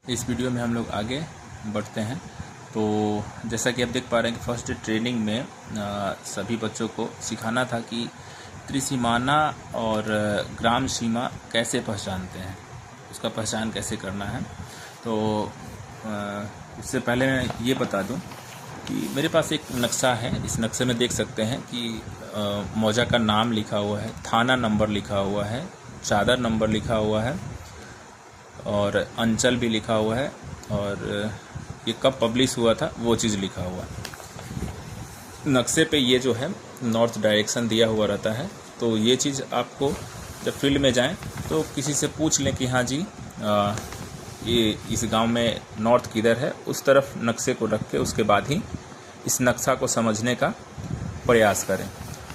इस वीडियो में हम लोग आगे बढ़ते हैं। तो जैसा कि आप देख पा रहे हैं कि फर्स्ट डे ट्रेनिंग में सभी बच्चों को सिखाना था कि त्रिसीमाना और ग्राम सीमा कैसे पहचानते हैं, उसका पहचान कैसे करना है। तो इससे पहले मैं ये बता दूं कि मेरे पास एक नक्शा है। इस नक्शे में देख सकते हैं कि मौजा का नाम लिखा हुआ है, थाना नंबर लिखा हुआ है, चादर नंबर लिखा हुआ है और अंचल भी लिखा हुआ है और ये कब पब्लिश हुआ था वो चीज़ लिखा हुआ है। नक्शे पे ये जो है नॉर्थ डायरेक्शन दिया हुआ रहता है। तो ये चीज़ आपको जब फील्ड में जाएं तो किसी से पूछ लें कि हाँ जी ये इस गांव में नॉर्थ किधर है, उस तरफ नक्शे को रख के उसके बाद ही इस नक्शा को समझने का प्रयास करें।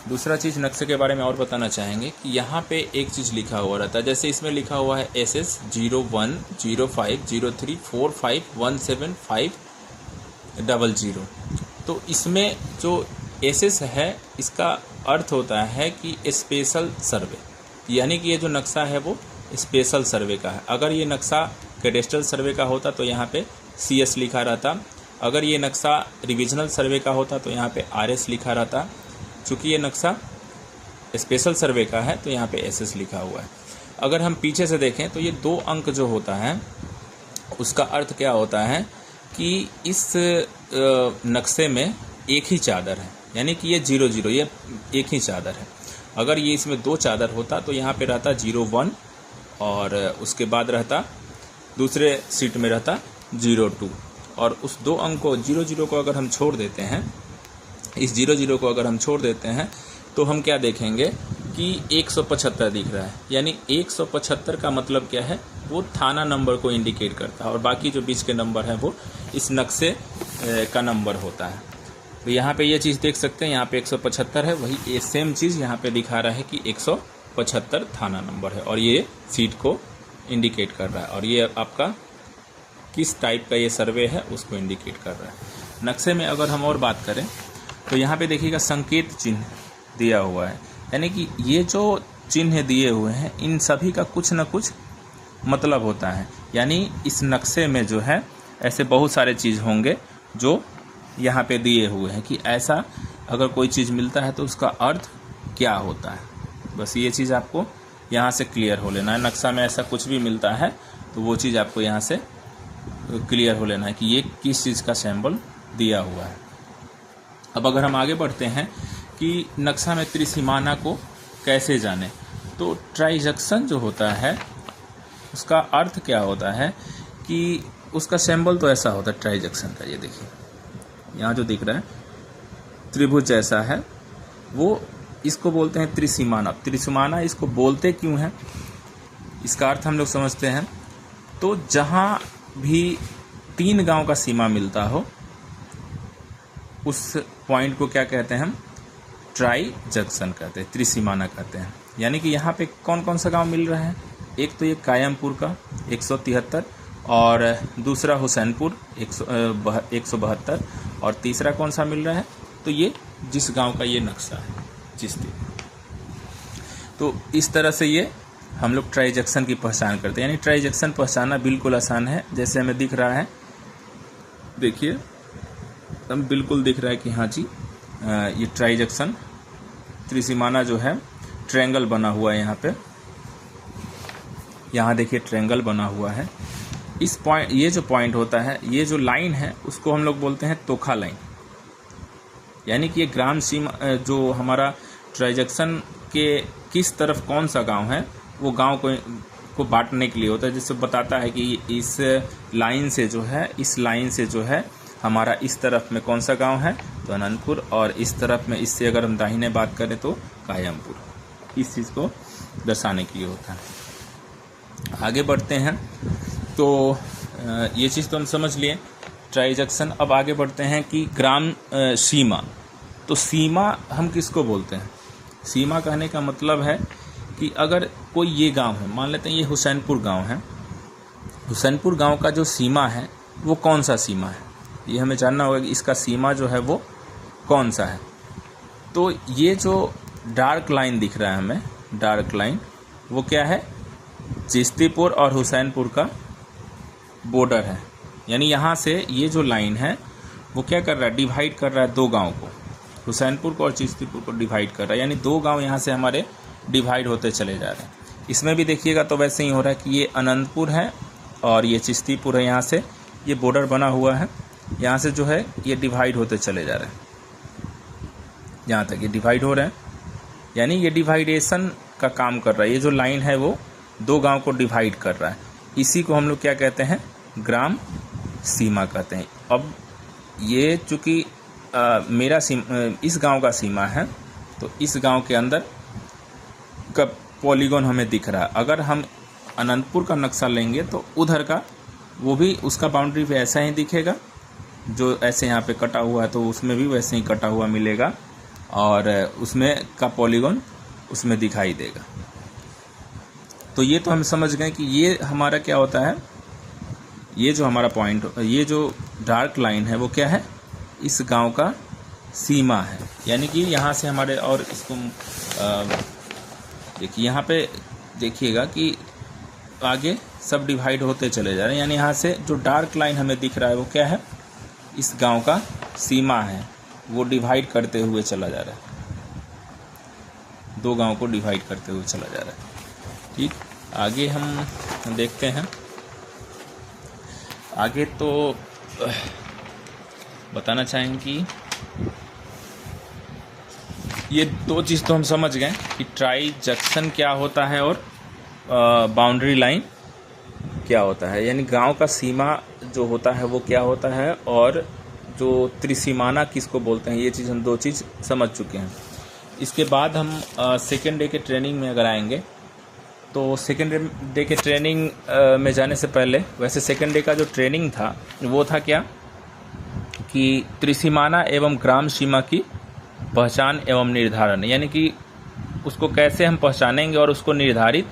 दूसरा चीज़ नक्शे के बारे में और बताना चाहेंगे कि यहाँ पे एक चीज़ लिखा हुआ रहता है। जैसे इसमें लिखा हुआ है SS 01 05 03 45 175 00। तो इसमें जो SS है इसका अर्थ होता है कि स्पेशल सर्वे, यानी कि ये जो नक्शा है वो स्पेशल सर्वे का है। अगर ये नक्शा कैडेस्ट्रल सर्वे का होता तो यहाँ पे CS लिखा रहता। अगर ये नक्शा रिविजनल सर्वे का होता तो यहाँ पे RS लिखा रहता। चूँकि ये नक्शा स्पेशल सर्वे का है तो यहाँ पे SS लिखा हुआ है। अगर हम पीछे से देखें तो ये 2 अंक जो होता है उसका अर्थ क्या होता है कि इस नक्शे में एक ही चादर है, यानी कि ये 00, ये एक ही चादर है। अगर ये इसमें 2 चादर होता तो यहाँ पे रहता 01 और उसके बाद रहता दूसरे सीट में रहता 02 और उस 2 अंक को 00 को अगर हम छोड़ देते हैं, इस 00 को अगर हम छोड़ देते हैं तो हम क्या देखेंगे कि 175 दिख रहा है। यानी 175 का मतलब क्या है, वो थाना नंबर को इंडिकेट करता है और बाकी जो बीच के नंबर हैं वो इस नक्शे का नंबर होता है। तो यहाँ पे ये चीज़ देख सकते हैं, यहाँ पे 175 है, वही सेम चीज़ यहाँ पे दिखा रहा है कि 175 थाना नंबर है और ये सीट को इंडिकेट कर रहा है और ये आपका किस टाइप का ये सर्वे है उसको इंडिकेट कर रहा है। नक्शे में अगर हम और बात करें तो यहाँ पे देखिएगा संकेत चिन्ह दिया हुआ है, यानी कि ये जो चिन्ह दिए हुए हैं इन सभी का कुछ न कुछ मतलब होता है। यानी इस नक्शे में जो है ऐसे बहुत सारे चीज़ होंगे जो यहाँ पे दिए हुए हैं कि ऐसा अगर कोई चीज़ मिलता है तो उसका अर्थ क्या होता है। बस ये चीज़ आपको यहाँ से क्लियर हो लेना है। नक्शा में ऐसा कुछ भी मिलता है तो वो चीज़ आपको यहाँ से क्लियर हो लेना है कि ये किस चीज़ का सिंबल दिया हुआ है। अब अगर हम आगे बढ़ते हैं कि नक्शा में त्रिसीमाना को कैसे जाने, तो ट्राइजक्शन जो होता है उसका अर्थ क्या होता है कि उसका सिंबल तो ऐसा होता है ट्राइजक्शन का। ये देखिए यहाँ जो दिख रहा है त्रिभुज जैसा है, वो इसको बोलते हैं त्रिसीमाना। त्रिसीमाना इसको बोलते क्यों हैं, इसका अर्थ हम लोग समझते हैं। तो जहाँ भी 3 गांव का सीमा मिलता हो उस पॉइंट को क्या कहते हैं हम, ट्राई जंक्शन कहते हैं, त्रिसीमाना कहते हैं। यानी कि यहाँ पे कौन कौन सा गांव मिल रहा है, एक तो ये कायमपुर का 173 और दूसरा हुसैनपुर 172 और तीसरा कौन सा मिल रहा है, तो ये जिस गांव का ये नक्शा है चिश्ती। तो इस तरह से ये हम लोग ट्राई जंक्शन की पहचान करते हैं। यानी ट्राई जंक्शन पहचानना बिल्कुल आसान है। जैसे हमें दिख रहा है, देखिए हम बिल्कुल दिख रहा है कि हाँ जी ये ट्राई जंक्शन त्रिसीमाना जो है ट्रायंगल बना हुआ है। यहाँ पे यहाँ देखिए ट्रायंगल बना हुआ है। इस पॉइंट, ये जो पॉइंट होता है, ये जो लाइन है उसको हम लोग बोलते हैं तोखा लाइन। यानी कि ये ग्राम सीमा जो हमारा ट्राई जंक्शन के किस तरफ कौन सा गांव है वो गांव को बांटने के लिए होता है, जिससे बताता है कि इस लाइन से जो है, इस लाइन से जो है हमारा इस तरफ में कौन सा गांव है तो अनंतपुर, और इस तरफ में इससे अगर हम दाहिने बात करें तो कायमपुर। इस चीज़ को दर्शाने के लिए होता है। आगे बढ़ते हैं तो ये चीज़ तो हम समझ लिए ट्राई जंक्शन। अब आगे बढ़ते हैं कि ग्राम सीमा। तो सीमा हम किसको बोलते हैं, सीमा कहने का मतलब है कि अगर कोई ये गांव है, मान लेते हैं ये हुसैनपुर गांव है, हुसैनपुर गांव का जो सीमा है वो कौन सा सीमा है, ये हमें जानना होगा कि इसका सीमा जो है वो कौन सा है। तो ये जो डार्क लाइन दिख रहा है हमें, डार्क लाइन, वो क्या है, चिश्तीपुर और हुसैनपुर का बॉर्डर है, यानी यहाँ से ये जो लाइन है वो क्या कर रहा है, डिवाइड कर रहा है दो गांव को, हुसैनपुर को और चिश्तीपुर को डिवाइड कर रहा है, यानी दो गांव यहाँ से हमारे डिवाइड होते चले जा रहे हैं। इसमें भी देखिएगा तो वैसे ही हो रहा है कि ये अनंतपुर है और ये चिश्तीपुर है, यहाँ से ये बॉर्डर बना हुआ है, यहाँ से जो है ये डिवाइड होते चले जा रहे हैं, यहाँ तक ये डिवाइड हो रहे हैं, यानी ये डिवाइडेशन का काम कर रहा है। ये जो लाइन है वो दो गांव को डिवाइड कर रहा है, इसी को हम लोग क्या कहते हैं, ग्राम सीमा कहते हैं। अब ये चूँकि मेरा इस गांव का सीमा है, तो इस गांव के अंदर का पॉलीगॉन हमें दिख रहा है। अगर हम अनंतपुर का नक्शा लेंगे तो उधर का वो भी उसका बाउंड्री पे ऐसा ही दिखेगा, जो ऐसे यहाँ पे कटा हुआ है तो उसमें भी वैसे ही कटा हुआ मिलेगा और उसमें का पॉलीगॉन उसमें दिखाई देगा। तो ये तो हम समझ गए कि ये हमारा क्या होता है, ये जो हमारा पॉइंट, ये जो डार्क लाइन है वो क्या है, इस गांव का सीमा है, यानी कि यहाँ से हमारे, और इसको देखिए यहाँ पे देखिएगा कि आगे सब डिवाइड होते चले जा रहे हैं, यानी यहाँ से जो डार्क लाइन हमें दिख रहा है वो क्या है, इस गांव का सीमा है, वो डिवाइड करते हुए चला जा रहा है, दो गांव को डिवाइड करते हुए चला जा रहा है। ठीक, आगे हम देखते हैं। आगे तो बताना चाहेंगे कि ये दो चीज़ तो हम समझ गए कि ट्राई जंक्शन क्या होता है और बाउंड्री लाइन क्या होता है, यानी गांव का सीमा जो होता है वो क्या होता है, और जो त्रिसीमाना किसको बोलते हैं, ये चीज़ हम दो चीज़ समझ चुके हैं। इसके बाद हम सेकेंड डे के ट्रेनिंग में अगर आएंगे तो सेकेंड डे के ट्रेनिंग में जाने से पहले, वैसे सेकेंड डे का जो ट्रेनिंग था वो था क्या कि त्रिसीमाना एवं ग्राम सीमा की पहचान एवं निर्धारण, यानी कि उसको कैसे हम पहचानेंगे और उसको निर्धारित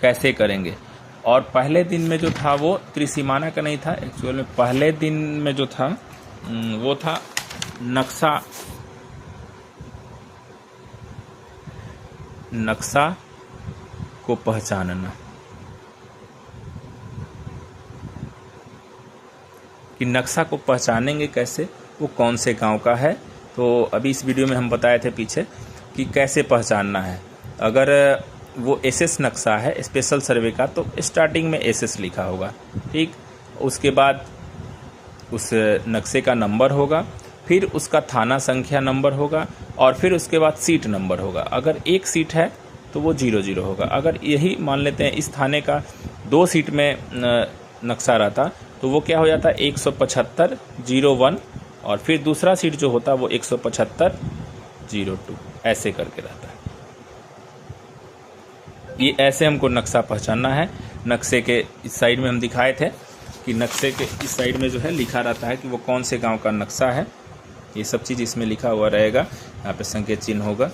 कैसे करेंगे। और पहले दिन में जो था वो त्रिसीमाना का नहीं था, एक्चुअल में पहले दिन में जो था वो था नक्शा को पहचानना, कि नक्शा को पहचानेंगे कैसे, वो कौन से गांव का है। तो अभी इस वीडियो में हम बताए थे पीछे कि कैसे पहचानना है। अगर वो एसएस नक्शा है स्पेशल सर्वे का, तो स्टार्टिंग में एसएस लिखा होगा, ठीक, उसके बाद उस नक्शे का नंबर होगा, फिर उसका थाना संख्या नंबर होगा, और फिर उसके बाद सीट नंबर होगा। अगर एक सीट है तो वो 00 होगा। अगर यही मान लेते हैं इस थाने का 2 सीट में नक्शा रहता तो वो क्या हो जाता है, 175-01, और फिर दूसरा सीट जो होता है वो 175-02, ऐसे करके रहता है। ये ऐसे हमको नक्शा पहचानना है। नक्शे के इस साइड में हम दिखाए थे कि नक्शे के इस साइड में जो है लिखा रहता है कि वो कौन से गांव का नक्शा है, ये सब चीज़ इसमें लिखा हुआ रहेगा, यहाँ पे संकेत चिन्ह होगा।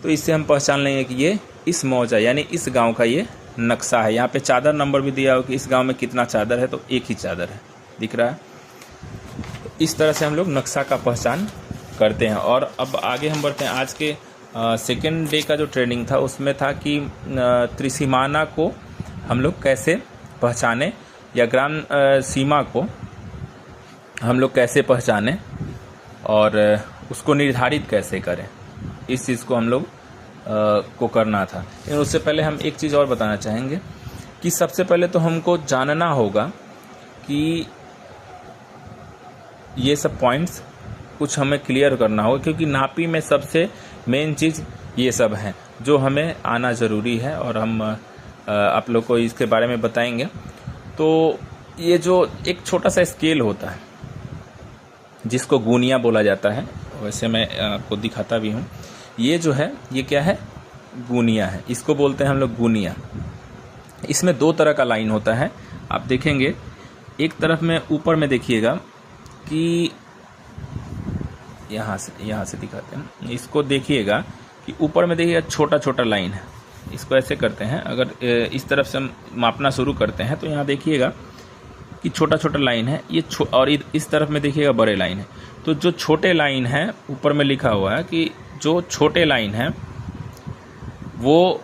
तो इससे हम पहचान लेंगे कि ये इस मौजा यानी इस गांव का ये नक्शा है। यहाँ पे चादर नंबर भी दिया हो कि इस गांव में कितना चादर है, तो एक ही चादर है, दिख रहा है। तो इस तरह से हम लोग नक्शा का पहचान करते हैं। और अब आगे हम बढ़ते हैं। आज के सेकेंड डे का जो ट्रेनिंग था उसमें था कि त्रिसीमाना को हम लोग कैसे पहचाने, या ग्राम सीमा को हम लोग कैसे पहचाने और उसको निर्धारित कैसे करें, इस चीज़ को हम लोग को करना था। लेकिन उससे पहले हम एक चीज़ और बताना चाहेंगे कि सबसे पहले तो हमको जानना होगा कि ये सब पॉइंट्स कुछ हमें क्लियर करना होगा, क्योंकि नापी में सबसे मेन चीज़ ये सब हैं जो हमें आना ज़रूरी है, और हम आप लोग को इसके बारे में बताएंगे। तो ये जो एक छोटा सा स्केल होता है जिसको गुनिया बोला जाता है, वैसे मैं आपको दिखाता भी हूँ। ये जो है ये क्या है, गुनिया है, इसको बोलते हैं हम लोग गुनिया। इसमें 2 तरह का लाइन होता है, आप देखेंगे। एक तरफ में ऊपर में देखिएगा कि यहाँ से दिखाते हैं, इसको देखिएगा कि ऊपर में देखिएगा छोटा छोटा लाइन है, इसको ऐसे करते हैं। अगर इस तरफ से हम मापना शुरू करते हैं तो यहाँ देखिएगा कि छोटा छोटा लाइन है ये, और इस तरफ में देखिएगा बड़े लाइन है। तो जो छोटे लाइन है ऊपर में लिखा हुआ है कि जो छोटे लाइन है वो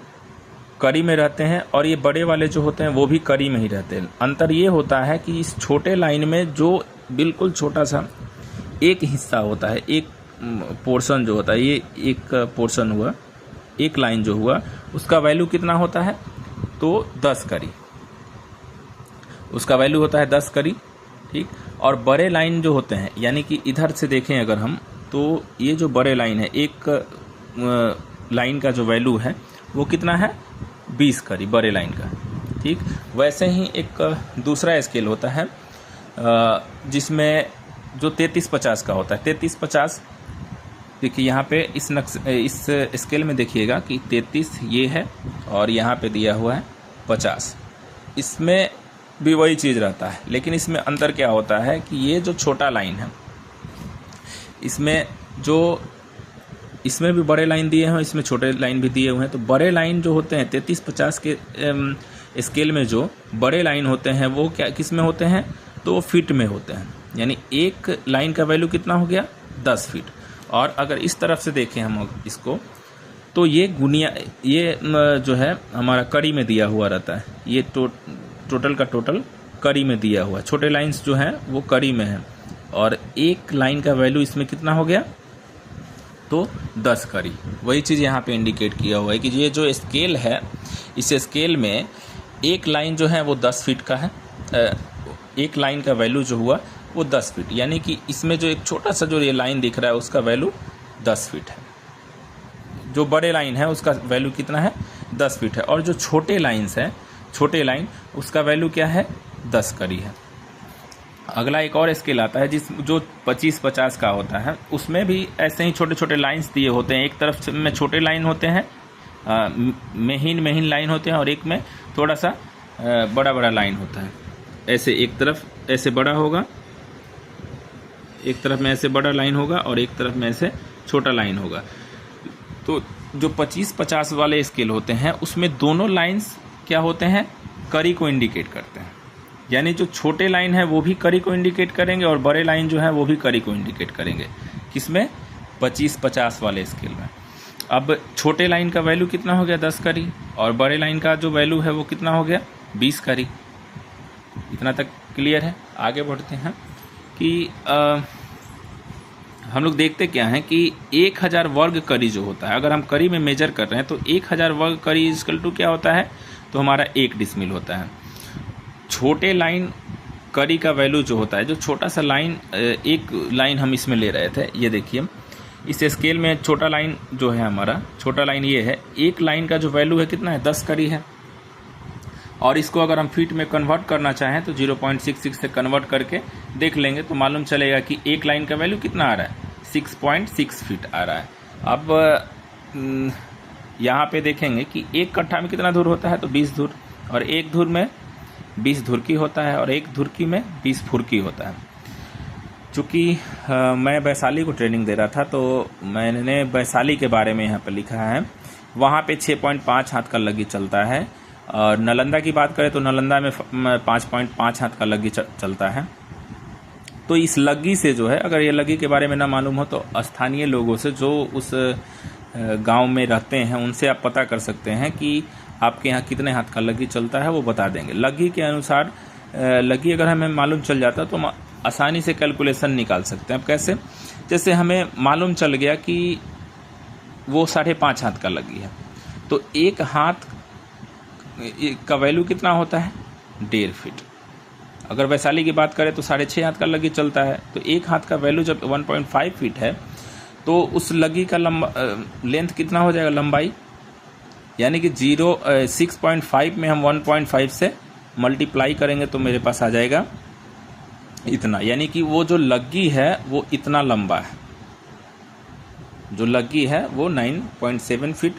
करी में रहते हैं और ये बड़े वाले जो होते हैं वो भी करी में ही रहते हैं। अंतर ये होता है कि इस छोटे लाइन में जो बिल्कुल छोटा सा एक हिस्सा होता है, एक पोर्शन जो होता है, ये एक पोर्शन हुआ, एक लाइन जो हुआ, उसका वैल्यू कितना होता है? तो 10 करी, उसका वैल्यू होता है 10 करी, ठीक। और बड़े लाइन जो होते हैं, यानी कि इधर से देखें अगर हम, तो ये जो बड़े लाइन है, एक लाइन का जो वैल्यू है वो कितना है? 20 करी बड़े लाइन का, ठीक। वैसे ही एक दूसरा स्केल होता है जिसमें जो 33-50 का होता है। 33-50 देखिए यहाँ पे इस स्केल में देखिएगा कि 33 ये है और यहाँ पे दिया हुआ है 50। इसमें भी वही चीज़ रहता है, लेकिन इसमें अंतर क्या होता है कि ये जो छोटा लाइन है, इसमें भी बड़े लाइन दिए हैं, इसमें छोटे लाइन भी दिए हुए हैं। तो बड़े लाइन जो होते हैं 33-50 के स्केल में जो बड़े लाइन होते हैं वो क्या किस में होते हैं? तो वो फीट में होते हैं। यानी एक लाइन का वैल्यू कितना हो गया? 10 फीट। और अगर इस तरफ से देखें हम इसको, तो ये गुनिया, ये जो है हमारा कड़ी में दिया हुआ रहता है। ये टोटल का टोटल कड़ी में दिया हुआ है। छोटे लाइंस जो हैं वो कड़ी में है और एक लाइन का वैल्यू इसमें कितना हो गया? तो 10 करी। वही चीज़ यहाँ पे इंडिकेट किया हुआ है कि ये जो स्केल है, इस स्केल में एक लाइन जो है वो 10 फीट का है। एक लाइन का वैल्यू जो हुआ वो 10 फीट, यानी कि इसमें जो एक छोटा सा जो ये लाइन दिख रहा है उसका वैल्यू 10 फीट है। जो बड़े लाइन है उसका वैल्यू कितना है? 10 फीट है। और जो छोटे लाइन्स हैं, छोटे लाइन, उसका वैल्यू क्या है? 10 करी है। अगला एक और स्केल आता है जो 25-50 का होता है। उसमें भी ऐसे ही छोटे छोटे लाइंस दिए होते हैं। एक तरफ में छोटे लाइन होते हैं, महीन लाइन होते हैं, और एक में थोड़ा सा बड़ा बड़ा लाइन होता है। ऐसे एक तरफ ऐसे बड़ा होगा, एक तरफ में ऐसे बड़ा लाइन होगा और एक तरफ में ऐसे छोटा लाइन होगा। तो जो 25-50 वाले स्केल होते हैं उसमें दोनों लाइंस क्या होते हैं? करी को इंडिकेट करते हैं। यानी जो छोटे लाइन है वो भी करी को इंडिकेट करेंगे और बड़े लाइन जो है वो भी करी को इंडिकेट करेंगे। किसमें? 25-50 वाले स्केल में। अब छोटे लाइन का वैल्यू कितना हो गया? 10 करी। और बड़े लाइन का जो वैल्यू है वो कितना हो गया? 20 करी। इतना तक क्लियर है? आगे बढ़ते हैं कि हम लोग देखते क्या हैं कि 1000 वर्ग करी जो होता है, अगर हम करी में मेजर कर रहे हैं तो 1000 वर्ग करी इक्वल टू क्या होता है? तो हमारा 1 डिसमिल होता है। छोटे लाइन करी का वैल्यू जो होता है, जो छोटा सा लाइन, एक लाइन हम इसमें ले रहे थे, ये देखिए इस स्केल में छोटा लाइन जो है हमारा, छोटा लाइन ये है, एक लाइन का जो वैल्यू है कितना है? 10 करी है। और इसको अगर हम फीट में कन्वर्ट करना चाहें तो 0.66 से कन्वर्ट करके देख लेंगे तो मालूम चलेगा कि एक लाइन का वैल्यू कितना आ रहा है? 6.6 फीट आ रहा है। अब यहाँ पे देखेंगे कि एक कट्ठा में कितना धुर होता है? तो 20 धुर, और एक धुर में 20 धुरकी होता है और एक धुरकी में 20 फुरकी होता है। चूँकि मैं वैशाली को ट्रेनिंग दे रहा था तो मैंने वैशाली के बारे में यहाँ पर लिखा है। वहाँ पे 6.5 हाथ का लग्गी चलता है, और नालंदा की बात करें तो नालंदा में 5.5 हाथ का लग्गी चलता है। तो इस लग्गी से जो है, अगर ये लग्गी के बारे में ना मालूम हो तो स्थानीय लोगों से जो उस गांव में रहते हैं उनसे आप पता कर सकते हैं कि आपके यहाँ कितने हाथ का लग्गी चलता है, वो बता देंगे। लग्गी के अनुसार लग्गी अगर हमें मालूम चल जाता तो हम आसानी से कैलकुलेशन निकाल सकते हैं। अब कैसे? जैसे हमें मालूम चल गया कि वो 5.5 हाथ का लग्गी है, तो एक हाथ का वैल्यू कितना होता है? 1.5 फीट। अगर वैशाली की बात करें तो 6.5 हाथ का लग्गी चलता है, तो एक हाथ का वैल्यू जब 1.5 फीट है तो उस लग्गी का लेंथ कितना हो जाएगा? लंबाई, यानी कि 6.5 में हम 1.5 से मल्टीप्लाई करेंगे तो मेरे पास आ जाएगा इतना। यानी कि वो जो लग्गी है वो इतना लंबा है, जो लग्गी है वो 9.7 फीट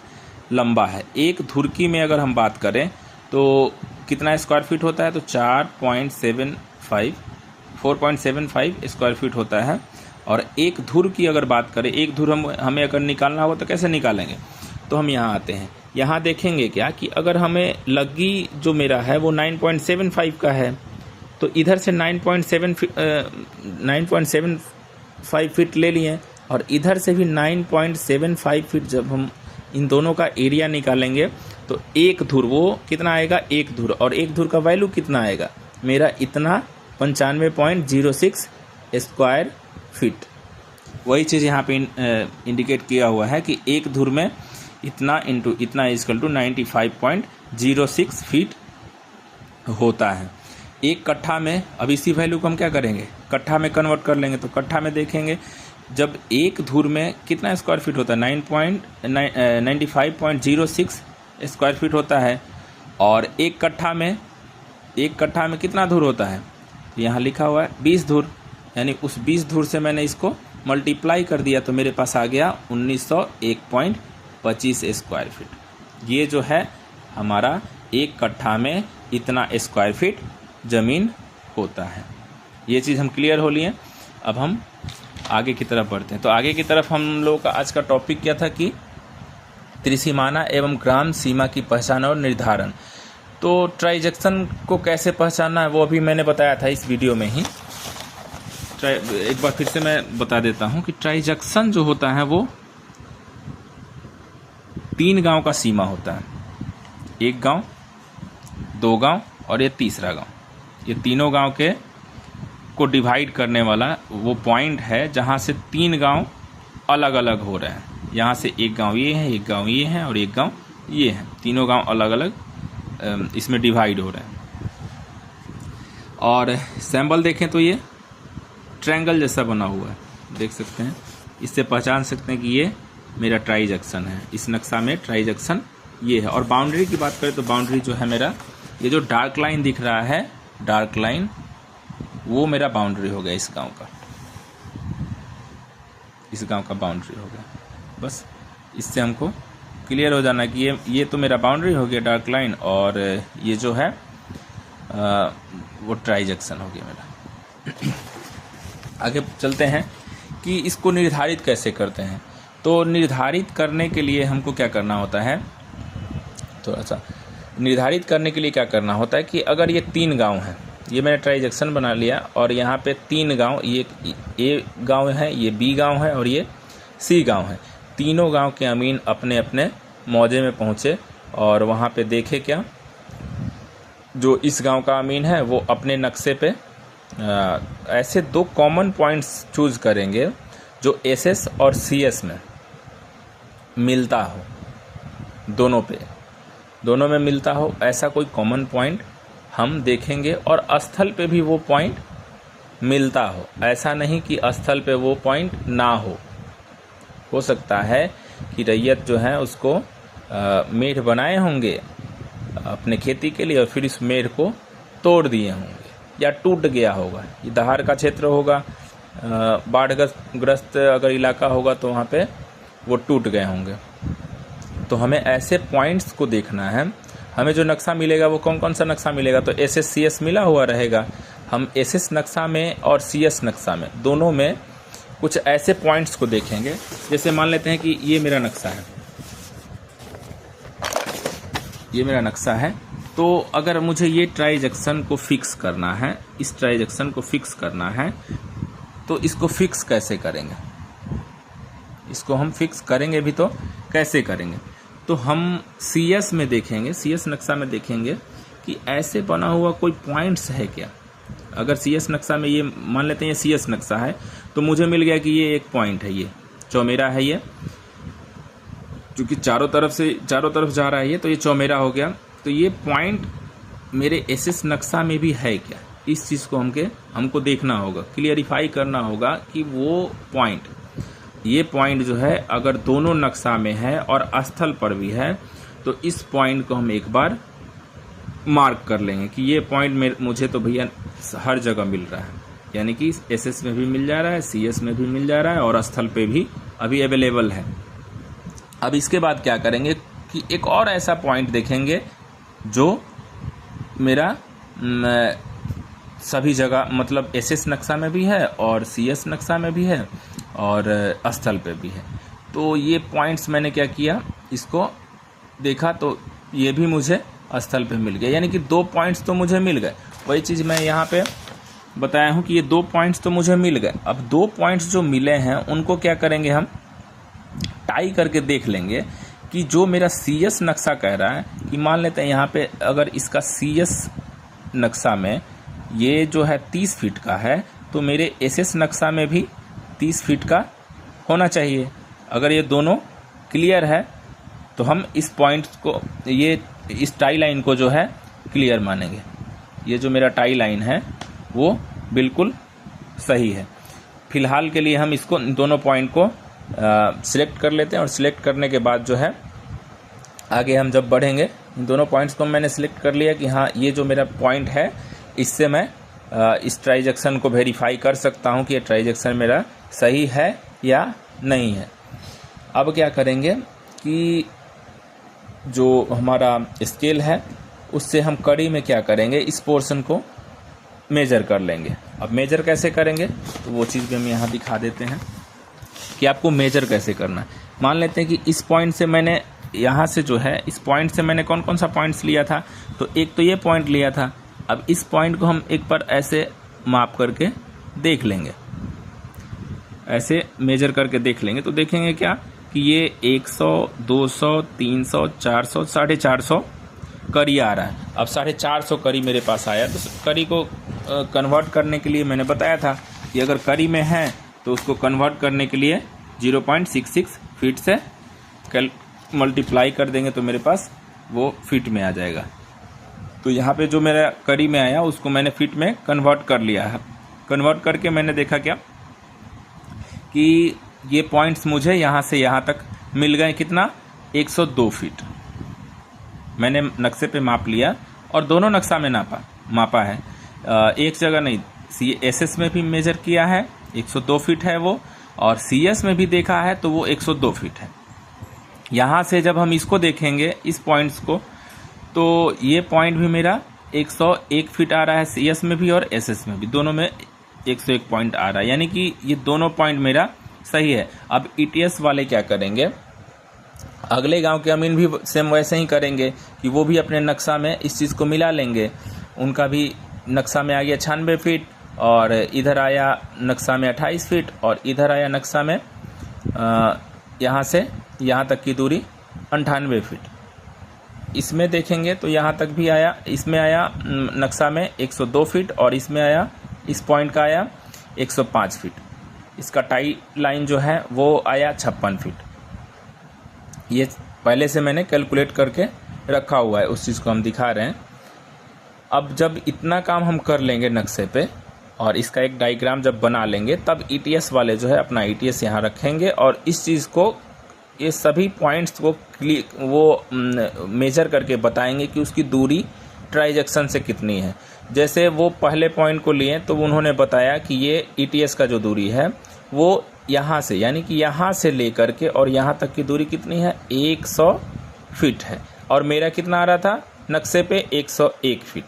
लंबा है। एक धुरकी में अगर हम बात करें तो कितना स्क्वायर फीट होता है? तो 4.75 स्क्वायर फीट होता है। और एक धुर की अगर बात करें, एक धुर हमें अगर निकालना होगा तो कैसे निकालेंगे? तो हम यहाँ आते हैं, यहाँ देखेंगे क्या कि अगर हमें लग्गी जो मेरा है वो 9.75 का है, तो इधर से 9.75 फीट ले लिए, और इधर से भी 9.75 फीट। जब हम इन दोनों का एरिया निकालेंगे तो एक धुर वो कितना आएगा, एक धुर, और एक धुर का वैल्यू कितना आएगा मेरा इतना 95.06 स्क्वायर फीट। वही चीज़ यहाँ पे इंडिकेट किया हुआ है कि एक धुर में इतना इंटू इतना इक्वल टू 95.06 फीट होता है। एक कट्ठा में, अब इसी वैल्यू को हम क्या करेंगे, कट्ठा में कन्वर्ट कर लेंगे। तो कट्ठा में देखेंगे जब एक धुर में कितना स्क्वायर फीट होता है, 95.06 स्क्वायर फीट होता है, और एक कट्ठा में कितना धुर होता है, यहाँ लिखा हुआ है 20 धुर, यानी उस 20 धुर से मैंने इसको मल्टीप्लाई कर दिया तो मेरे पास आ गया 1901.25 स्क्वायर फीट। ये जो है हमारा एक कट्ठा में इतना स्क्वायर फीट ज़मीन होता है। ये चीज़ हम क्लियर हो लिए। अब हम आगे की तरफ बढ़ते हैं। तो आगे की तरफ हम लोग का आज का टॉपिक क्या था कि त्रिसीमाना एवं ग्राम सीमा की पहचान और निर्धारण। तो ट्रांजैक्शन को कैसे पहचानना है वो अभी मैंने बताया था इस वीडियो में ही। एक बार फिर से मैं बता देता हूं कि ट्रांजैक्शन जो होता है वो 3 गांव का सीमा होता है, एक गांव, 2 गांव और ये तीसरा गांव। ये तीनों गांव के को डिवाइड करने वाला वो पॉइंट है जहां से 3 गांव अलग अलग हो रहे हैं। यहाँ से एक गांव ये है, एक गांव ये है और एक गांव ये है। तीनों गांव अलग अलग इसमें डिवाइड हो रहे हैं। और सैम्बल देखें तो ये ट्रायंगल जैसा बना हुआ है, देख सकते हैं। इससे पहचान सकते हैं कि ये मेरा ट्रांजैक्शन है। इस नक्शा में ट्रांजैक्शन ये है। और बाउंड्री की बात करें तो बाउंड्री जो है मेरा, ये जो डार्क लाइन दिख रहा है, डार्क लाइन, वो मेरा बाउंड्री हो गया इस गांव का। इस गांव का बाउंड्री हो गया। बस इससे हमको क्लियर हो जाना कि ये तो मेरा बाउंड्री हो गया डार्क लाइन, और ये जो है वो ट्रांजैक्शन हो गया मेरा। आगे चलते हैं कि इसको निर्धारित कैसे करते हैं। तो निर्धारित करने के लिए हमको क्या करना होता है, थोड़ा सा निर्धारित करने के लिए क्या करना होता है कि अगर ये 3 गांव हैं, ये मैंने ट्रांजैक्शन बना लिया, और यहाँ पे 3 गांव, ये ए गांव है, ये बी गांव है और ये सी गांव है। तीनों गांव के अमीन अपने अपने मौजे में पहुँचे और वहाँ पे देखे क्या, जो इस गांव का अमीन है वो अपने नक्शे पे ऐसे 2 कॉमन पॉइंट्स चूज करेंगे जो एसएस और सीएस में मिलता हो, दोनों में मिलता हो, ऐसा कोई कॉमन पॉइंट हम देखेंगे। और स्थल पे भी वो पॉइंट मिलता हो, ऐसा नहीं कि स्थल पे वो पॉइंट ना हो सकता है कि रैयत जो है उसको मेढ़ बनाए होंगे अपने खेती के लिए और फिर इस मेढ़ को तोड़ दिए होंगे या टूट गया होगा। ये दहाड़ का क्षेत्र होगा, बाढ़ग्रस्त अगर इलाका होगा तो वहाँ पे वो टूट गए होंगे। तो हमें ऐसे पॉइंट्स को देखना है। हमें जो नक्शा मिलेगा वो कौन कौन सा नक्शा मिलेगा, तो एसएस सीएस मिला हुआ रहेगा। हम एसएस नक्शा में और सीएस नक्शा में दोनों में कुछ ऐसे पॉइंट्स को देखेंगे। जैसे मान लेते हैं कि ये मेरा नक्शा है, ये मेरा नक्शा है। तो अगर मुझे ये ट्रांजैक्शन को फिक्स करना है, इस ट्रांजैक्शन को फिक्स करना है, तो इसको फिक्स कैसे करेंगे, इसको हम फिक्स करेंगे भी तो कैसे करेंगे। तो हम सीएस में देखेंगे, सीएस नक्शा में देखेंगे कि ऐसे बना हुआ कोई पॉइंट्स है क्या। अगर सीएस नक्शा में ये मान लेते हैं ये सीएस नक्शा है, तो मुझे मिल गया कि ये एक पॉइंट है, ये चौमेरा है, ये क्योंकि चारों तरफ जा रहा है ये, तो ये चौमेरा हो गया। तो ये पॉइंट मेरे एसएस नक्शा में भी है क्या, इस चीज़ को हमको देखना होगा, क्लियरिफाई करना होगा कि वो पॉइंट, ये पॉइंट जो है अगर दोनों नक्शा में है और स्थल पर भी है, तो इस पॉइंट को हम एक बार मार्क कर लेंगे कि ये पॉइंट मुझे तो भैया हर जगह मिल रहा है, यानी कि एसएस में भी मिल जा रहा है, सीएस में भी मिल जा रहा है और स्थल पे भी अभी अवेलेबल है। अब इसके बाद क्या करेंगे कि एक और ऐसा पॉइंट देखेंगे जो मेरा सभी जगह, मतलब एसएस नक्शा में भी है और सीएस नक्शा में भी है और स्थल पे भी है। तो ये पॉइंट्स मैंने क्या किया, इसको देखा तो ये भी मुझे स्थल पे मिल गया, यानी कि 2 पॉइंट्स तो मुझे मिल गए। वही चीज़ मैं यहाँ पे बताया हूँ कि ये 2 पॉइंट्स तो मुझे मिल गए। अब 2 पॉइंट्स जो मिले हैं उनको क्या करेंगे, हम टाई करके देख लेंगे कि जो मेरा CS नक्शा कह रहा है कि मान लेते हैं यहाँ पे अगर इसका CS नक्शा में ये जो है 30 फीट का है तो मेरे SS नक्शा में भी 30 फीट का होना चाहिए। अगर ये दोनों क्लियर है तो हम इस पॉइंट को, ये इस टाई लाइन को जो है क्लियर मानेंगे। ये जो मेरा टाई लाइन है वो बिल्कुल सही है। फिलहाल के लिए हम इसको, दोनों पॉइंट को सिलेक्ट कर लेते हैं और सिलेक्ट करने के बाद जो है आगे हम जब बढ़ेंगे, इन दोनों पॉइंट्स को मैंने सिलेक्ट कर लिया कि हाँ ये जो मेरा पॉइंट है इससे मैं इस ट्राइजेक्शन को वेरीफाई कर सकता हूँ कि ये ट्राइजेक्शन मेरा सही है या नहीं है। अब क्या करेंगे कि जो हमारा स्केल है उससे हम कड़ी में क्या करेंगे, इस पोर्शन को मेजर कर लेंगे। अब मेजर कैसे करेंगे तो वो चीज़ भी हम यहाँ दिखा देते हैं कि आपको मेजर कैसे करना है। मान लेते हैं कि इस पॉइंट से मैंने, यहाँ से जो है इस पॉइंट से मैंने कौन कौन सा पॉइंट्स लिया था, तो एक तो ये पॉइंट लिया था। अब इस पॉइंट को हम एक बार ऐसे माप करके देख लेंगे, ऐसे मेजर करके देख लेंगे तो देखेंगे क्या कि ये 100, 200, 300, 400, 450 करी आ रहा है। अब 450 करी मेरे पास आया तो करी को कन्वर्ट करने के लिए मैंने बताया था कि अगर करी में है तो उसको कन्वर्ट करने के लिए 0.66 फीट से मल्टीप्लाई कर देंगे तो मेरे पास वो फीट में आ जाएगा। तो यहाँ पे जो मेरा करी में आया उसको मैंने फीट में कन्वर्ट कर लिया है। कन्वर्ट करके मैंने देखा क्या कि ये पॉइंट्स मुझे यहाँ से यहाँ तक मिल गए, कितना, 102 फीट। मैंने नक्शे पे माप लिया और दोनों नक्शा में मापा है, एक जगह नहीं, SS में भी मेजर किया है 102 फीट है वो, और CS में भी देखा है तो वो 102 फीट है। यहाँ से जब हम इसको देखेंगे इस पॉइंट्स को तो ये पॉइंट भी मेरा 101 फीट आ रहा है CS में भी और SS में भी, दोनों में 101 पॉइंट आ रहा है, यानी कि ये दोनों पॉइंट मेरा सही है। अब ETS वाले क्या करेंगे, अगले गांव के अमीन भी सेम वैसे ही करेंगे कि वो भी अपने नक्शा में इस चीज़ को मिला लेंगे। उनका भी नक्शा में आ गया 96 फीट और इधर आया नक्शा में 28 फीट और इधर आया नक्शा में यहाँ से यहाँ तक की दूरी 98 फीट। इसमें देखेंगे तो यहाँ तक भी आया, इसमें आया नक्शा में 102 फीट और इसमें आया, इस पॉइंट का आया 105 फीट। इसका टाई लाइन जो है वो आया 56 फीट। ये पहले से मैंने कैलकुलेट करके रखा हुआ है, उस चीज़ को हम दिखा रहे हैं। अब जब इतना काम हम कर लेंगे नक्शे पे और इसका एक डायग्राम जब बना लेंगे तब ETS वाले जो है अपना ETS यहाँ रखेंगे और इस चीज़ को, ये सभी पॉइंट्स को वो मेजर करके बताएंगे कि उसकी दूरी ट्राइजेक्शन से कितनी है। जैसे वो पहले पॉइंट को लिए तो उन्होंने बताया कि ये ETS का जो दूरी है वो यहाँ से, यानी कि यहाँ से लेकर के और यहाँ तक की दूरी कितनी है, 100 फीट है और मेरा कितना आ रहा था नक्शे पे 101 फीट।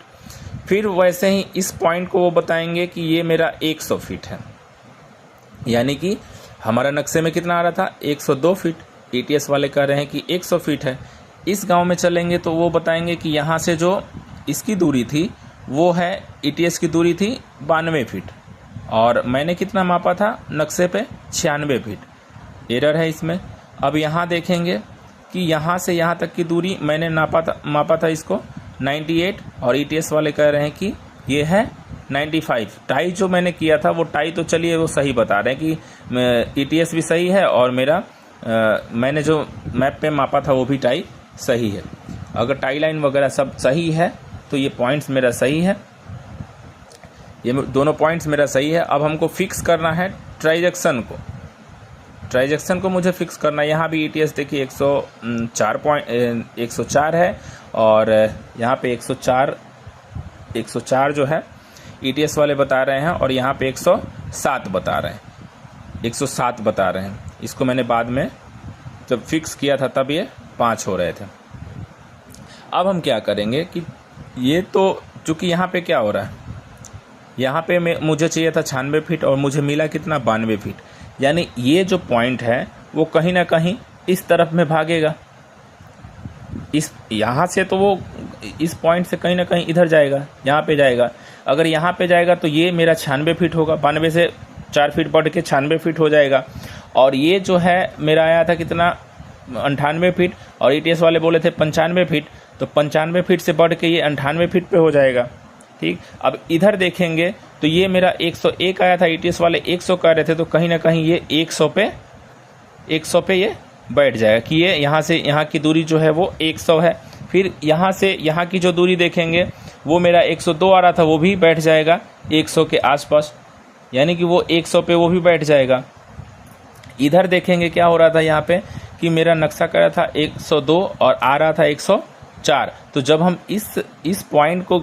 फिर वैसे ही इस पॉइंट को वो बताएंगे कि ये मेरा 100 फीट है, यानी कि हमारा नक्शे में कितना आ रहा था 102 फीट, ETS वाले कह रहे हैं कि 100 फीट है। इस गांव में चलेंगे तो वो बताएंगे कि यहाँ से जो इसकी दूरी थी वो है, ETS की दूरी थी 92 फीट और मैंने कितना मापा था नक्शे पे 96 फीट। एरर है इसमें। अब यहाँ देखेंगे कि यहाँ से यहाँ तक की दूरी मैंने मापा था इसको 98 और ETS वाले कह रहे हैं कि ये है 95। टाई जो मैंने किया था वो टाई तो चलिए वो सही बता रहे हैं कि ETS भी सही है और मेरा मैंने जो मैप पे मापा था वो भी टाई सही है। अगर टाई लाइन वगैरह सब सही है तो ये पॉइंट्स मेरा सही है, ये दोनों पॉइंट्स मेरा सही है। अब हमको फिक्स करना है ट्राइजेक्शन को। ट्राइजेक्शन को मुझे फिक्स करना है। यहाँ भी ETS देखिए 104 है और यहाँ पे 104 जो है ETS वाले बता रहे हैं और यहाँ पे 107 बता रहे हैं, 107 बता रहे हैं। इसको मैंने बाद में जब फिक्स किया था तब ये 5 हो रहे थे। अब हम क्या करेंगे कि ये तो चूँकि यहाँ पे क्या हो रहा है, यहाँ पे मुझे चाहिए था 96 फीट और मुझे मिला कितना 92 फीट, यानी ये जो पॉइंट है वो कहीं ना कहीं इस तरफ में भागेगा। इस यहाँ से तो वो इस पॉइंट से कहीं ना कहीं इधर जाएगा, यहाँ पे जाएगा। अगर यहाँ पे जाएगा तो ये मेरा 96 फीट होगा, 92 से 4 फीट बढ़ के 96 फीट हो जाएगा। और ये जो है मेरा आया था कितना 98 फीट और ETS वाले बोले थे 95 फीट, तो 95 फीट से बढ़ के ये 98 फीट पे हो जाएगा। ठीक, अब इधर देखेंगे तो ये मेरा 101 आया था, ETS वाले 100 कह रहे थे, तो कहीं ना कहीं ये 100 पे ये बैठ जाएगा कि ये यहाँ से यहाँ की दूरी जो है वो 100 है। फिर यहाँ से यहाँ की जो दूरी देखेंगे वो मेरा 102 आ रहा था, वो भी बैठ जाएगा 100 के आसपास, यानी कि वो 100 पे वो भी बैठ जाएगा। इधर देखेंगे क्या हो रहा था यहाँ पे कि मेरा नक्शा कर रहा था 102 और आ रहा था 104। तो जब हम इस पॉइंट को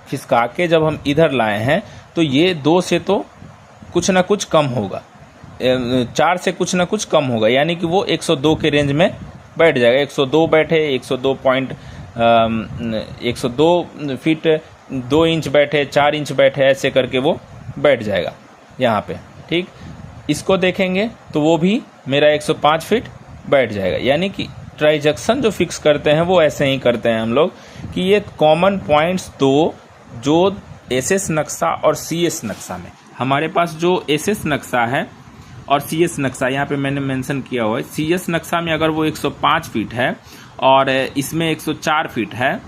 खिसका के जब हम इधर लाए हैं तो ये 2 से तो कुछ ना कुछ कम होगा, 4 से कुछ ना कुछ कम होगा, यानी कि वो 102 के रेंज में बैठ जाएगा। 102 बैठे, 102 फीट 2 इंच बैठे, 4 इंच बैठे, ऐसे करके वो बैठ जाएगा यहाँ पे। ठीक, इसको देखेंगे तो वो भी मेरा 105 फीट बैठ जाएगा। यानी कि ट्राइजेक्शन जो फिक्स करते हैं वो ऐसे ही करते हैं हम लोग कि ये कॉमन पॉइंट्स दो जो एसएस नक्शा और सीएस नक्शा में, हमारे पास जो एसएस नक्शा है और सीएस नक्शा यहाँ पे मैंने मेंशन किया हुआ है, सीएस नक्शा में अगर वो 105 फीट है और इसमें 104 फीट है,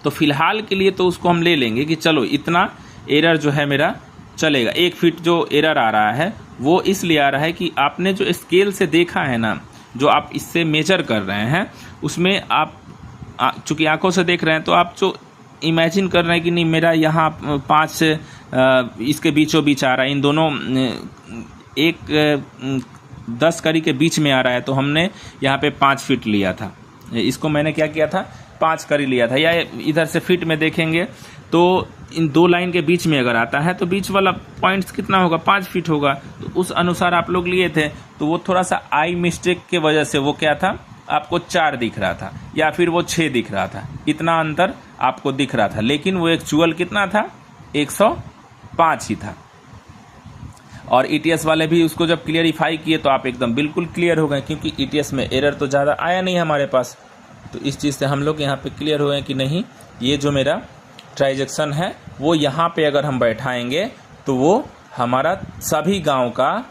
तो फिलहाल के लिए तो उसको हम ले लेंगे कि चलो इतना एरर जो है मेरा चलेगा। 1 फीट जो एरर आ रहा है वो इसलिए आ रहा है कि आपने जो स्केल से देखा है ना, जो आप इससे मेजर कर रहे हैं, उसमें आप चूँकि आंखों से देख रहे हैं तो आप जो इमेजिन कर रहे हैं कि नहीं मेरा यहाँ 5 से इसके बीचों बीच आ रहा है, इन दोनों 10 कड़ी के बीच में आ रहा है, तो हमने यहाँ पे 5 फीट लिया था। इसको मैंने क्या किया था, 5 कड़ी लिया था। या इधर से फीट में देखेंगे तो इन 2 लाइन के बीच में अगर आता है तो बीच वाला पॉइंट्स कितना होगा, 5 फीट होगा। तो उस अनुसार आप लोग लिए थे, तो वो थोड़ा सा आई मिस्टेक के वजह से वो क्या था, आपको 4 दिख रहा था या फिर वो 6 दिख रहा था, इतना अंतर आपको दिख रहा था। लेकिन वो एक्चुअल कितना था, 105 ही था। और ETS वाले भी उसको जब क्लियरिफाई किए तो आप एकदम बिल्कुल क्लियर हो गए, क्योंकि ETS में एरर तो ज़्यादा आया नहीं हमारे पास। तो इस चीज़ से हम लोग यहाँ पे क्लियर हो गए कि नहीं, ये जो मेरा ट्राइजेक्शन है वो यहाँ पे अगर हम बैठाएंगे तो वो हमारा सभी गांव का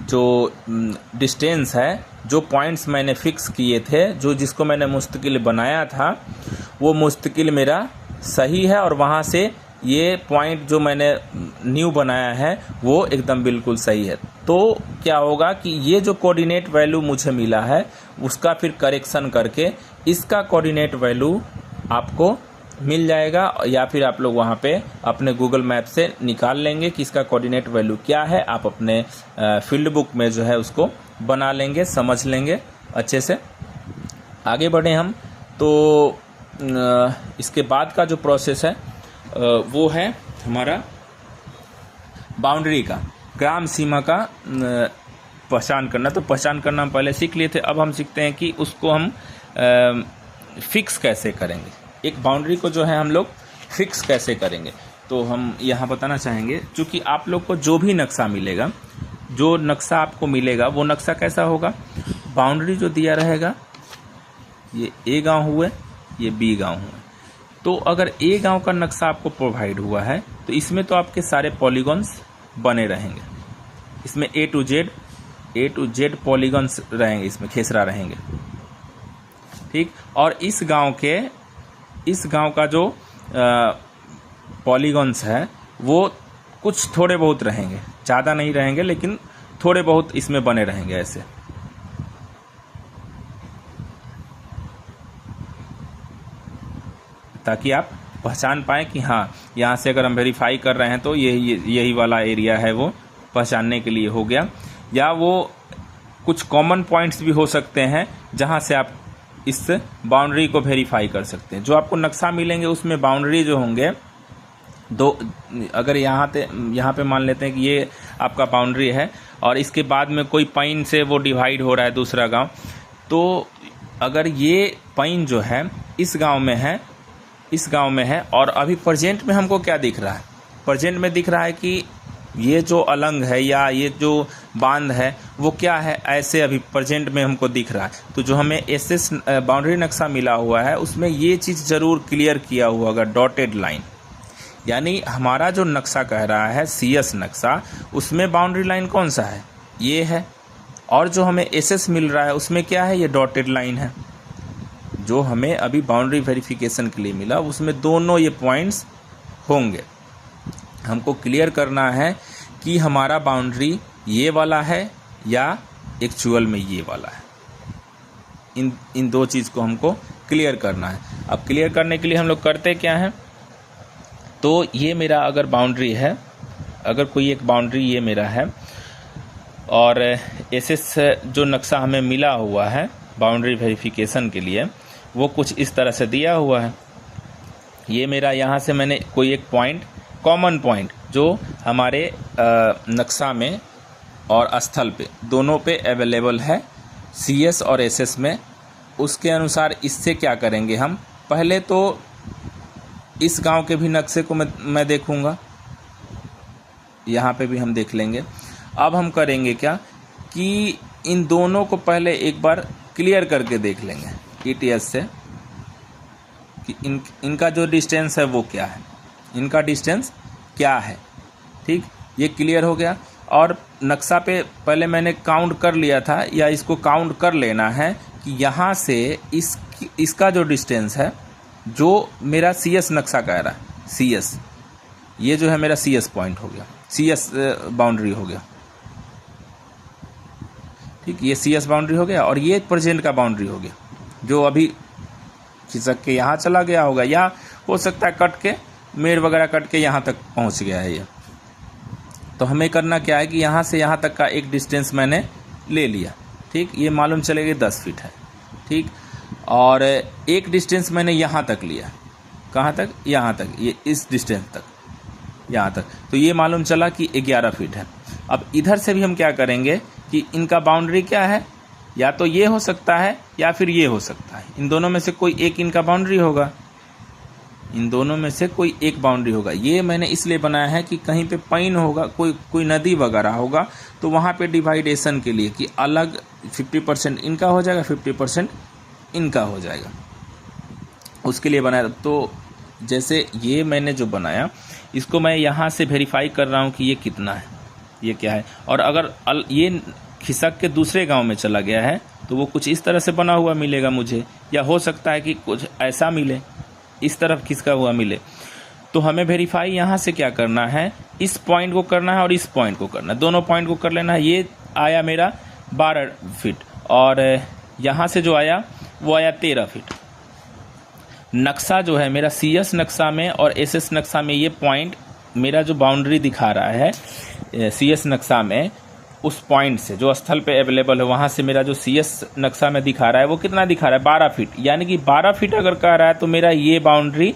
जो डिस्टेंस है, जो पॉइंट्स मैंने फिक्स किए थे, जो जिसको मैंने मुस्तकिल बनाया था, वो मुस्तकिल मेरा सही है। और वहाँ से ये पॉइंट जो मैंने न्यू बनाया है वो एकदम बिल्कुल सही है। तो क्या होगा कि ये जो कोऑर्डिनेट वैल्यू मुझे मिला है उसका फिर करेक्शन करके इसका कोऑर्डिनेट वैल्यू आपको मिल जाएगा, या फिर आप लोग वहाँ पे अपने गूगल मैप से निकाल लेंगे कि इसका कोऑर्डिनेट वैल्यू क्या है। आप अपने फील्ड बुक में जो है उसको बना लेंगे, समझ लेंगे अच्छे से। आगे बढ़े हम तो इसके बाद का जो प्रोसेस है वो है हमारा बाउंड्री का, ग्राम सीमा का पहचान करना। तो पहचान करना हम पहले सीख लिए थे, अब हम सीखते हैं कि उसको हम फिक्स कैसे करेंगे। एक बाउंड्री को जो है हम लोग फिक्स कैसे करेंगे, तो हम यहाँ बताना चाहेंगे। चूँकि आप लोग को जो भी नक्शा मिलेगा, जो नक्शा आपको मिलेगा वो नक्शा कैसा होगा, बाउंड्री जो दिया रहेगा, ये ए गांव हुए, ये बी गांव हुए। तो अगर ए गांव का नक्शा आपको प्रोवाइड हुआ है तो इसमें तो आपके सारे पॉलीगॉन्स बने रहेंगे, इसमें ए टू जेड पॉलीगॉन्स रहेंगे, इसमें खेसरा रहेंगे। ठीक, और इस गांव का जो पॉलीगॉन्स है वो कुछ थोड़े बहुत रहेंगे, ज़्यादा नहीं रहेंगे, लेकिन थोड़े बहुत इसमें बने रहेंगे ऐसे। ताकि आप पहचान पाएँ कि हाँ, यहाँ से अगर हम वेरीफाई कर रहे हैं तो यही वाला एरिया है, वो पहचानने के लिए हो गया। या वो कुछ कॉमन पॉइंट्स भी हो सकते हैं जहाँ से आप इस बाउंड्री को वेरीफाई कर सकते हैं। जो आपको नक्शा मिलेंगे उसमें बाउंड्री जो होंगे दो, अगर यहाँ पे मान लेते हैं कि ये आपका बाउंड्री है और इसके बाद में कोई पाइन से वो डिवाइड हो रहा है दूसरा गांव, तो अगर ये पाइन जो है इस गांव में है और अभी प्रेजेंट में हमको क्या दिख रहा है, प्रेजेंट में दिख रहा है कि ये जो अलंग है या ये जो बांध है वो क्या है, ऐसे अभी प्रेजेंट में हमको दिख रहा है। तो जो हमें एसएस बाउंड्री नक्शा मिला हुआ है उसमें ये चीज़ ज़रूर क्लियर किया हुआ होगा, डॉटेड लाइन। यानी हमारा जो नक्शा कह रहा है सीएस नक्शा, उसमें बाउंड्री लाइन कौन सा है, ये है। और जो हमें एसएस मिल रहा है उसमें क्या है, ये डॉटेड लाइन है। जो हमें अभी बाउंड्री वेरिफिकेशन के लिए मिला उसमें दोनों ये पॉइंट्स होंगे। हमको क्लियर करना है कि हमारा बाउंड्री ये वाला है या एक्चुअल में ये वाला है। इन दो चीज़ को हमको क्लियर करना है। अब क्लियर करने के लिए हम लोग करते क्या हैं, तो ये मेरा अगर बाउंड्री है, अगर कोई एक बाउंड्री ये मेरा है और एसएस जो नक्शा हमें मिला हुआ है बाउंड्री वेरिफिकेशन के लिए वो कुछ इस तरह से दिया हुआ है। ये मेरा यहाँ से मैंने कोई एक पॉइंट, कॉमन पॉइंट जो हमारे नक्शा में और स्थल पे दोनों पे अवेलेबल है सीएस और एसएस में, उसके अनुसार इससे क्या करेंगे हम, पहले तो इस गांव के भी नक्शे को मैं देखूंगा, यहाँ पे भी हम देख लेंगे। अब हम करेंगे क्या कि इन दोनों को पहले एक बार क्लियर करके देख लेंगे ईटीएस से कि इनका जो डिस्टेंस है वो क्या है, इनका डिस्टेंस क्या है। ठीक, ये क्लियर हो गया। और नक्शा पे पहले मैंने काउंट कर लिया था, या इसको काउंट कर लेना है कि यहाँ से इसका जो डिस्टेंस है, जो मेरा सीएस नक्शा कह रहा है, सीएस ये जो है मेरा सीएस पॉइंट हो गया, सीएस बाउंड्री हो गया। ठीक, ये सीएस बाउंड्री हो गया और ये प्रेजेंट का बाउंड्री हो गया, जो अभी खिसक के यहाँ चला गया होगा, या हो सकता है कट के मेड़ वगैरह कट के यहाँ तक पहुँच गया है ये। तो हमें करना क्या है कि यहाँ से यहाँ तक का एक डिस्टेंस मैंने ले लिया। ठीक, ये मालूम चलेगा 10 फीट है। ठीक, और एक डिस्टेंस मैंने यहाँ तक लिया, कहाँ तक, यहाँ तक, ये इस डिस्टेंस तक, यहाँ तक, तो ये मालूम चला कि 11 फीट है। अब इधर से भी हम क्या करेंगे कि इनका बाउंड्री क्या है, या तो ये हो सकता है या फिर ये हो सकता है, इन दोनों में से कोई एक इनका बाउंड्री होगा, इन दोनों में से कोई एक बाउंड्री होगा। ये मैंने इसलिए बनाया है कि कहीं पे पाइन होगा, कोई नदी वगैरह होगा, तो वहाँ पे डिवाइडेशन के लिए कि अलग 50% इनका हो जाएगा, 50% इनका हो जाएगा, उसके लिए बनाया। तो जैसे ये मैंने जो बनाया, इसको मैं यहाँ से वेरीफाई कर रहा हूँ कि ये कितना है, ये क्या है। और अगर ये खिसक के दूसरे गांव में चला गया है तो वो कुछ इस तरह से बना हुआ मिलेगा मुझे, या हो सकता है कि कुछ ऐसा मिले, इस तरफ खिसका हुआ मिले। तो हमें वेरीफाई यहाँ से क्या करना है, इस पॉइंट को करना है और इस पॉइंट को करना है, दोनों पॉइंट को कर लेना है। ये आया मेरा 12 फीट और यहाँ से जो आया वो आया 13 फीट। नक्शा जो है मेरा सीएस नक्शा में और एसएस नक्शा में, ये पॉइंट मेरा जो बाउंड्री दिखा रहा है सीएस नक्शा में, उस पॉइंट से जो स्थल पे अवेलेबल है वहाँ से मेरा जो सीएस नक्शा में दिखा रहा है वो कितना दिखा रहा है, 12 फीट। यानी कि 12 फीट अगर कह रहा है तो मेरा ये बाउंड्री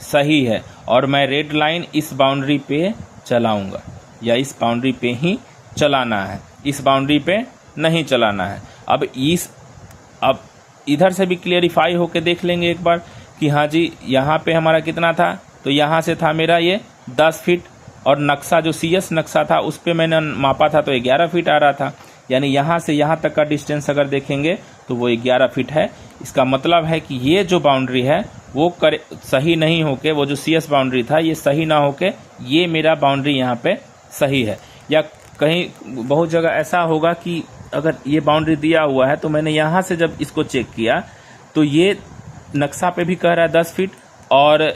सही है और मैं रेड लाइन इस बाउंड्री पे चलाऊंगा, या इस बाउंड्री पे ही चलाना है, इस बाउंड्री पे नहीं चलाना है। अब इधर से भी क्लियरिफाई होके देख लेंगे एक बार कि हाँ जी यहाँ पे हमारा कितना था, तो यहाँ से था मेरा ये 10 फीट और नक्शा जो सीएस नक्शा था उस पे मैंने मापा था तो 11 फीट आ रहा था। यानी यहाँ से यहाँ तक का डिस्टेंस अगर देखेंगे तो वो 11 फीट है। इसका मतलब है कि ये जो बाउंड्री है वो सही नहीं होके, वो जो सीएस बाउंड्री था ये सही ना होके ये मेरा बाउंड्री यहाँ पे सही है। या कहीं बहुत जगह ऐसा होगा कि अगर ये बाउंड्री दिया हुआ है तो मैंने यहाँ से जब इसको चेक किया तो ये नक्शा पे भी कह रहा है 10 फीट और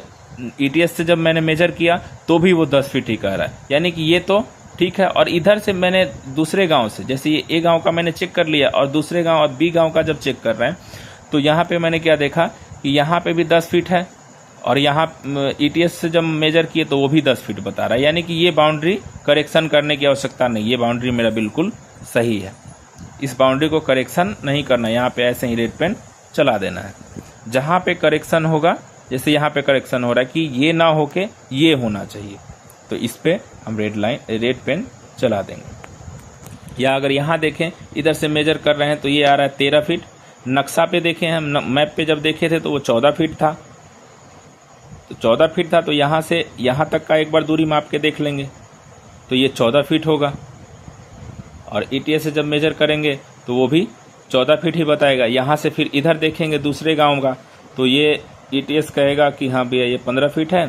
ईटीएस से जब मैंने मेजर किया तो भी वो 10 फीट ही कह रहा है, यानी कि ये तो ठीक है। और इधर से मैंने दूसरे गांव से, जैसे ये ए गांव का मैंने चेक कर लिया और दूसरे गांव और बी गांव का जब चेक कर रहे हैं तो यहाँ पे मैंने क्या देखा कि यहाँ पे भी 10 फीट है और यहाँ ईटीएस से जब मेजर किए तो वो भी 10 फीट बता रहा है। यानी कि ये बाउंड्री करेक्शन करने की आवश्यकता नहीं, ये बाउंड्री मेरा बिल्कुल सही है। इस बाउंड्री को करेक्शन नहीं करना, यहाँ पे ऐसे ही रेड पेन चला देना है। जहाँ पे करेक्शन होगा, जैसे यहाँ पे करेक्शन हो रहा है कि ये ना होके ये होना चाहिए, तो इस पे हम रेड पेन चला देंगे। या अगर यहाँ देखें इधर से मेजर कर रहे हैं तो ये आ रहा है 13 फीट। नक्शा पे देखें हम, मैप पे जब देखे थे तो वो 14 फीट था, तो 14 फीट था, तो यहाँ से यहाँ तक का एक बार दूरी माप के देख लेंगे तो ये 14 फीट होगा। और ईटीएस से जब मेजर करेंगे तो वो भी 14 फीट ही बताएगा। यहाँ से फिर इधर देखेंगे दूसरे गांव का तो ये ईटीएस कहेगा कि हाँ भैया ये 15 फीट है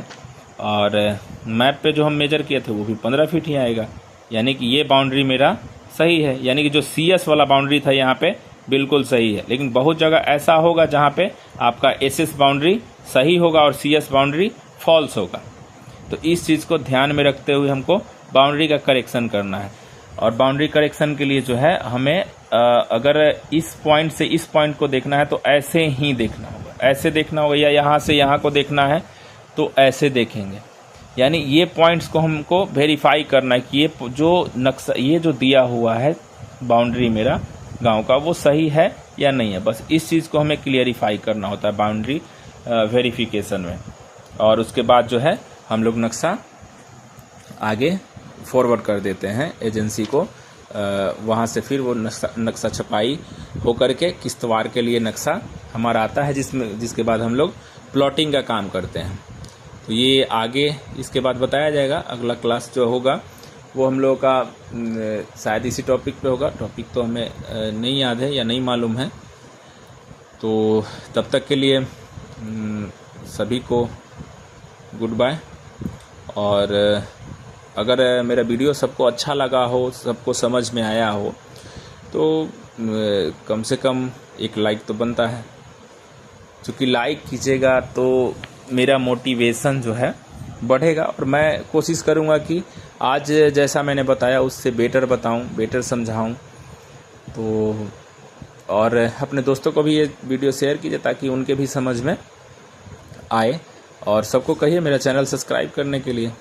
और मैप पे जो हम मेजर किए थे वो भी 15 फीट ही आएगा। यानी कि ये बाउंड्री मेरा सही है, यानी कि जो CS वाला बाउंड्री था यहाँ पे बिल्कुल सही है। लेकिन बहुत जगह ऐसा होगा जहाँ पे आपका SS बाउंड्री सही होगा और CS बाउंड्री फॉल्स होगा। तो इस चीज़ को ध्यान में रखते हुए हमको बाउंड्री का करेक्शन करना है। और बाउंड्री करेक्शन के लिए जो है हमें अगर इस पॉइंट से इस पॉइंट को देखना है तो ऐसे ही देखना होगा, ऐसे देखना होगा, या यहाँ से यहाँ को देखना है तो ऐसे देखेंगे। यानी ये पॉइंट्स को हमको वेरीफाई करना है कि ये जो नक्शा, ये जो दिया हुआ है बाउंड्री मेरा गांव का, वो सही है या नहीं है। बस इस चीज़ को हमें क्लियरिफाई करना होता है बाउंड्री वेरिफिकेशन में। और उसके बाद जो है हम लोग नक्शा आगे फॉरवर्ड कर देते हैं एजेंसी को। वहाँ से फिर वो नक्शा छपाई होकर के किस्तवार के लिए नक्शा हमारा आता है, जिसके बाद हम लोग प्लॉटिंग का काम करते हैं। तो ये आगे इसके बाद बताया जाएगा। अगला क्लास जो होगा वो हम लोगों का शायद इसी टॉपिक पे होगा। टॉपिक तो हमें नहीं याद है या नहीं मालूम है। तो तब तक के लिए सभी को गुड बाय। और अगर मेरा वीडियो सबको अच्छा लगा हो, सबको समझ में आया हो, तो कम से कम एक लाइक तो बनता है। क्योंकि लाइक कीजिएगा तो मेरा मोटिवेशन जो है बढ़ेगा और मैं कोशिश करूँगा कि आज जैसा मैंने बताया उससे बेटर बताऊँ, बेटर समझाऊँ। तो और अपने दोस्तों को भी ये वीडियो शेयर कीजिए ताकि उनके भी समझ में आए। और सबको कहिए मेरा चैनल सब्सक्राइब करने के लिए।